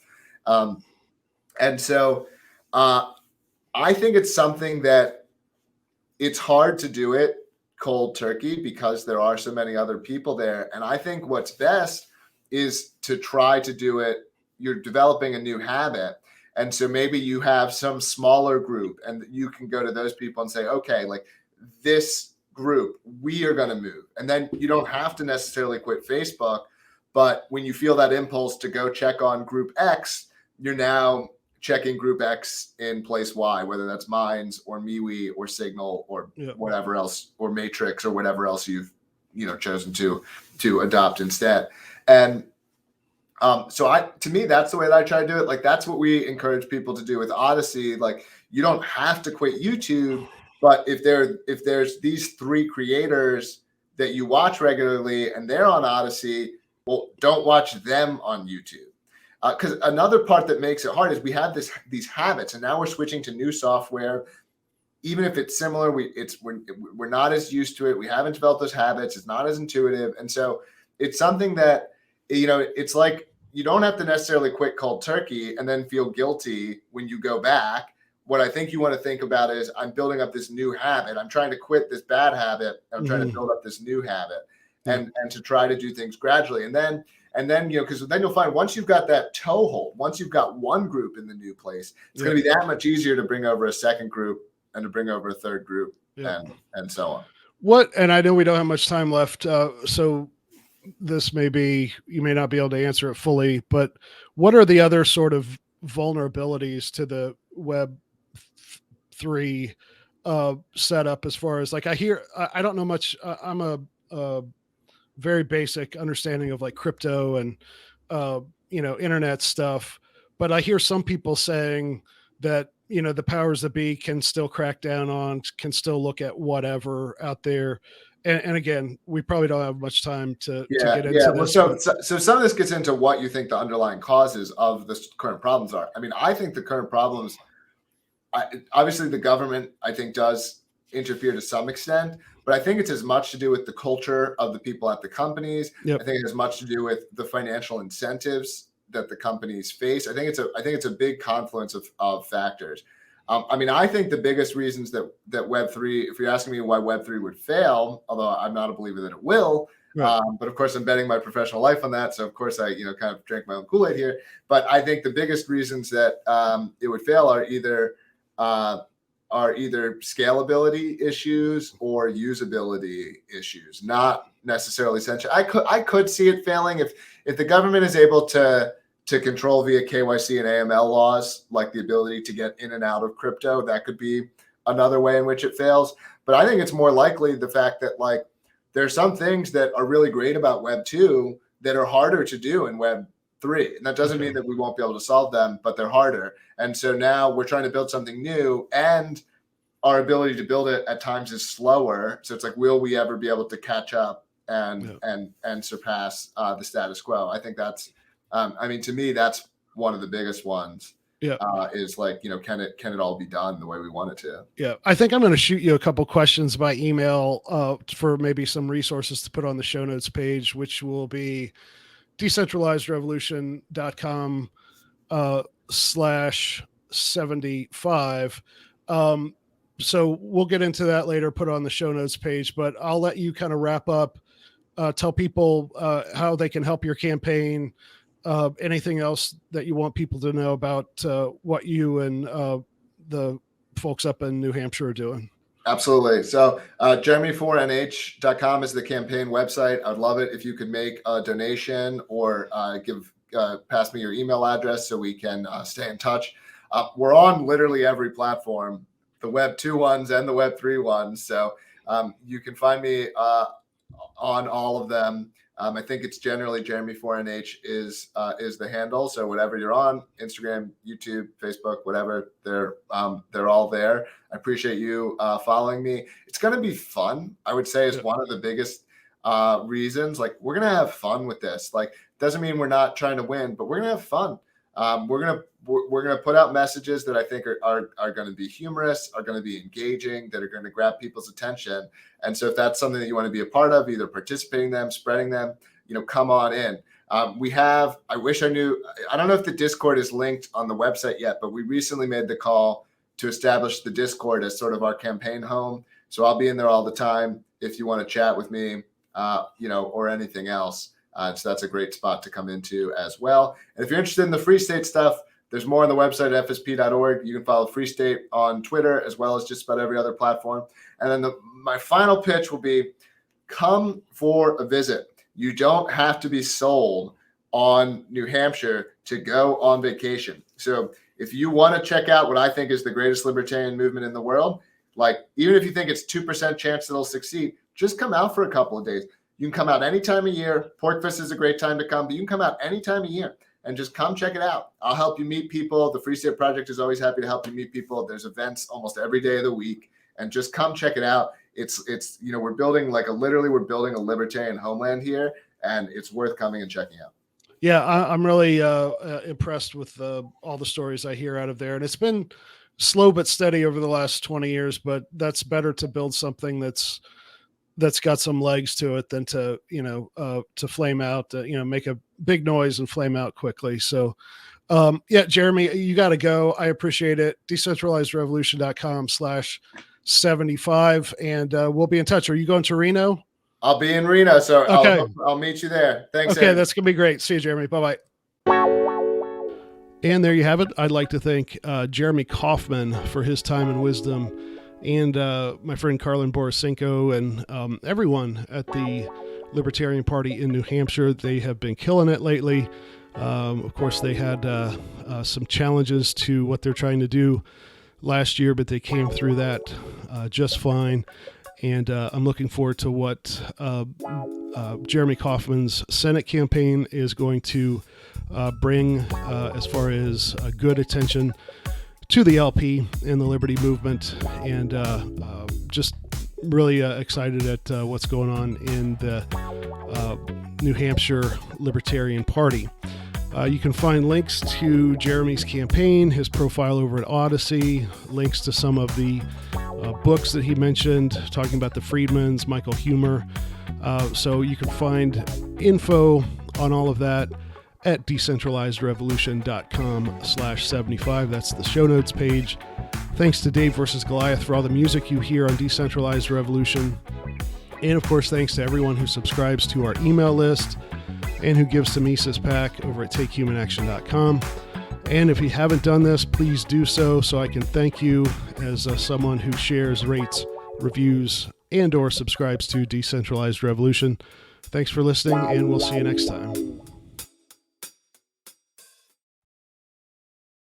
And so I think it's something that it's hard to do it cold turkey because there are so many other people there. And I think what's best is to try to do it. You're developing a new habit. And so maybe you have some smaller group, and you can go to those people and say, okay, like this group, we are going to move. And then you don't have to necessarily quit Facebook, but when you feel that impulse to go check on group X, you're now checking group X in place Y, whether that's Minds or MeWe or Signal or whatever else, or Matrix or whatever else you've chosen to adopt instead. And so to me, that's the way that I try to do it. Like that's what we encourage people to do with Odyssey. Like you don't have to quit YouTube, but if there's these three creators that you watch regularly and they're on Odyssey, well, don't watch them on YouTube. Because another part that makes it hard is we have these habits, and now we're switching to new software. Even if it's similar, we're not as used to it. We haven't developed those habits. It's not as intuitive, and so it's something that it's like you don't have to necessarily quit cold turkey and then feel guilty when you go back. What I think you want to think about is, I'm building up this new habit. I'm trying to quit this bad habit. I'm trying to build up this new habit, and to try to do things gradually, and then because then you'll find once you've got that toehold, once you've got one group in the new place, it's going to be that much easier to bring over a second group and to bring over a third group and so on. And I know we don't have much time left. So this you may not be able to answer it fully, but what are the other sort of vulnerabilities to the Web3 setup, as far as like, I don't know much. I'm a very basic understanding of like crypto and internet stuff, but I hear some people saying that, the powers that be can still crack down on, can still look at whatever out there. And again, we probably don't have much time to get into this. Well, so some of this gets into what you think the underlying causes of the current problems are. I mean, I think the current problems, obviously the government, I think, does interfere to some extent, but I think it's as much to do with the culture of the people at the companies. Yep. I think it has much to do with the financial incentives that the companies face. I think it's a big confluence of factors. I mean, I think the biggest reasons that Web3, if you're asking me why Web3 would fail, although I'm not a believer that it will, right. But of course I'm betting my professional life on that. So of course I, kind of drank my own Kool-Aid here. But I think the biggest reasons that it would fail are either scalability issues or usability issues, not necessarily essential. I could see it failing if the government is able to control via KYC and AML laws, like the ability to get in and out of crypto. That could be another way in which it fails. But I think it's more likely the fact that there are some things that are really great about Web 2 that are harder to do in Web 3. And that doesn't mean that we won't be able to solve them, but they're harder. And so now we're trying to build something new, and our ability to build it at times is slower. So it's will we ever be able to catch up and surpass the status quo? I think that's, to me, that's one of the biggest ones. Yeah. Is can it all be done the way we want it to? Yeah. I think I'm going to shoot you a couple questions by email for maybe some resources to put on the show notes page, which will be decentralizedrevolution.com /75. So we'll get into that later, put on the show notes page, but I'll let you kind of wrap up, tell people how they can help your campaign, anything else that you want people to know about what you and the folks up in New Hampshire are doing. Absolutely. So jeremy4nh.com is the campaign website. I'd love it if you could make a donation or pass me your email address so we can stay in touch. We're on literally every platform, the Web 2 ones and the Web 3 ones. So you can find me on all of them. I think it's generally Jeremy4nh is the handle. So whatever you're on, Instagram, YouTube, Facebook, whatever, they're all there. I appreciate you following me. It's going to be fun, I would say, is one of the biggest reasons. We're going to have fun with this. Doesn't mean we're not trying to win, but we're going to have fun. We're going to put out messages that I think are going to be humorous, are going to be engaging, that are going to grab people's attention. And so if that's something that you want to be a part of, either participating in them, spreading them, come on in. I wish I knew, I don't know if the Discord is linked on the website yet, but we recently made the call to establish the Discord as sort of our campaign home. So I'll be in there all the time if you want to chat with me, or anything else. So that's a great spot to come into as well. And if you're interested in the Free State stuff, there's more on the website at fsp.org. You can follow Free State on Twitter as well as just about every other platform. And then my final pitch will be, come for a visit. You don't have to be sold on New Hampshire to go on vacation. So if you want to check out what I think is the greatest libertarian movement in the world, even if you think it's 2% chance that it'll succeed, just come out for a couple of days. You can come out any time of year. Porkfest is a great time to come, but you can come out any time of year and just come check it out. I'll help you meet people. The Free State Project is always happy to help you meet people. There's events almost every day of the week, and just come check it out. It's we're building we're building a libertarian homeland here, and it's worth coming and checking out. Yeah, I'm really impressed with all the stories I hear out of there, and it's been slow but steady over the last 20 years, but that's better to build something that's got some legs to it than to flame out, make a big noise and flame out quickly. So, Jeremy, you got to go. I appreciate it. Decentralizedrevolution.com /75. And we'll be in touch. Are you going to Reno? I'll be in Reno. So okay. I'll meet you there. Thanks. Okay. Aaron. That's going to be great. See you, Jeremy. Bye-bye. And there you have it. I'd like to thank Jeremy Kauffman for his time and wisdom, and my friend Carlin Borisenko, and everyone at the Libertarian Party in New Hampshire. They have been killing it lately. Of course, they had some challenges to what they're trying to do last year, but they came through that just fine. And I'm looking forward to what Jeremy Kauffman's Senate campaign is going to bring as far as good attention to the LP and the Liberty movement, and just really excited at what's going on in the New Hampshire Libertarian Party. You can find links to Jeremy's campaign, his profile over at Odyssey, links to some of the books that he mentioned, talking about the Friedmans, Michael Huemer. So you can find info on all of that at decentralizedrevolution.com/75. That's the show notes page. Thanks to Dave vs. Goliath for all the music you hear on Decentralized Revolution. And of course, thanks to everyone who subscribes to our email list and who gives to Mises PAC over at takehumanaction.com. And if you haven't done this, please do so I can thank you as someone who shares, rates, reviews, and or subscribes to Decentralized Revolution. Thanks for listening, and we'll see you next time.